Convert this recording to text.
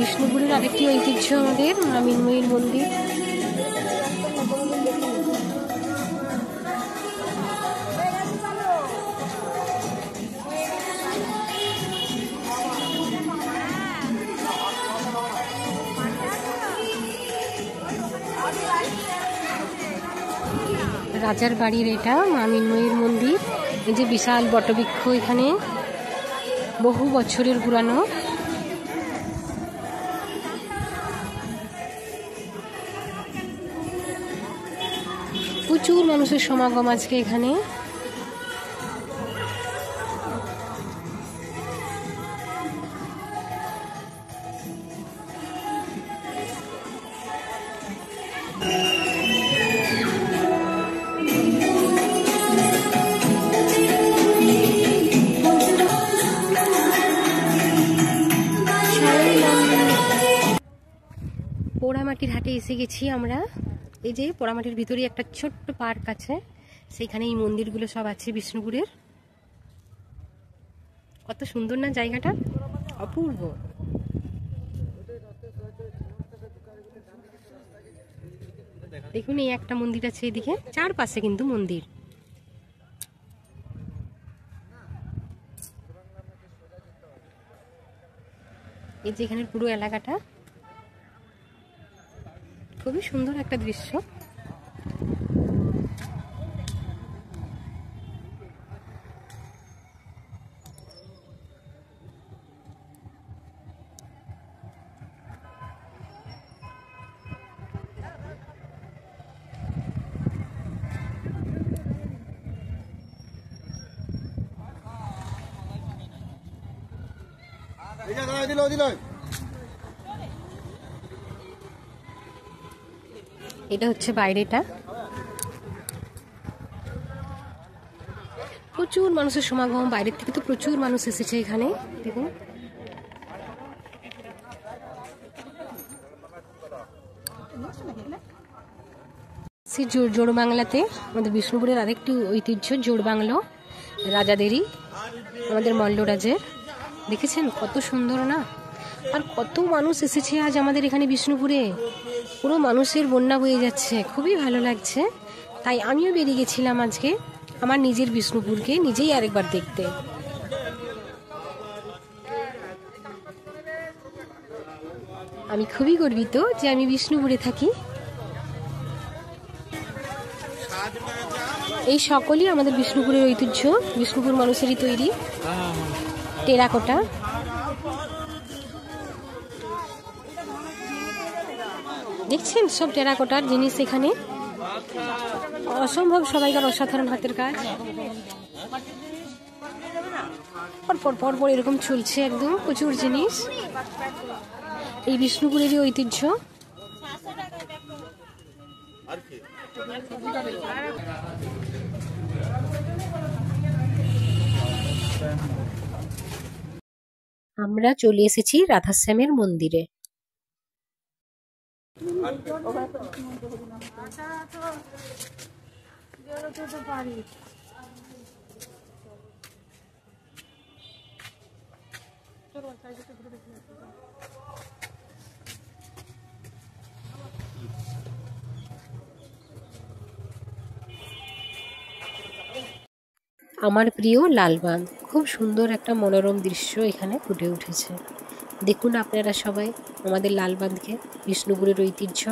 বিষ্ণুপুরের আরেকটি ঐতিহ্য আমাদের মা মৃন্ময়ীর মন্দির। রাজার বাড়ির এটা মা মৃন্ময়ীর মন্দির। এই যে বিশাল বটবৃক্ষ, এখানে বহু বছরের পুরানো। প্রচুর মানুষের সমাগম আজকে এখানে। পোড়ামাটির হাটে এসে গেছি আমরা। এই যে পোড়ামাটির ভিতরে একটা ছোট্ট পার্ক আছে, সেখানে এই মন্দিরগুলো সব আছে বিষ্ণুপুরের। কত সুন্দর না জায়গাটা, অপূর্ব। দেখুন এই একটা মন্দির আছে এদিকে, চারপাশে কিন্তু মন্দির। এই যে এখানের পুরো এলাকাটা খুবই সুন্দর একটা দৃশ্য। এটা হচ্ছে বাইরেটা। প্রচুর মানুষের সমাগম, বাইরের থেকে তো প্রচুর মানুষ এসেছে এখানে। দেখুন জোড় বাংলাতে আমাদের বিষ্ণুপুরের আরেকটি ঐতিহ্য জোড় বাংলো, রাজাদেরই, আমাদের মল্লরাজের। দেখেছেন কত সুন্দর না? আর কত মানুষ এসেছে আজ আমাদের এখানে বিষ্ণুপুরে, পুরো মানুষের বন্যা বয়ে যাচ্ছে, খুবই ভালো লাগছে। তাই আমিও বেরিয়ে গেছিলাম আজকে আমার নিজের বিষ্ণুপুরকে নিজেই আরেকবার দেখতে। আমি খুবই গর্বিত যে আমি বিষ্ণুপুরে থাকি। এই সকলই আমাদের বিষ্ণুপুরের ঐতিহ্য, বিষ্ণুপুর মানুষেরই তৈরি টেরাকোটা। দেখছেন সব টেরাকোটার জিনিস এখানে, অসম্ভব সবাইকার অসাধারণ হাতের কাজ। পর এরকম চলছে একদম, প্রচুর জিনিস। এই বিষ্ণুপুরেরই ঐতিহ্য। আমরা চলে এসেছি রাধাশ্যামের মন্দিরে। আমার প্রিয় লালবাঁধ, খুব সুন্দর একটা মনোরম দৃশ্য এখানে ফুটে উঠেছে। দেখুন আপনারা সবাই আমাদের লালবাঁধকে, বিষ্ণুপুরের ঐতিহ্য।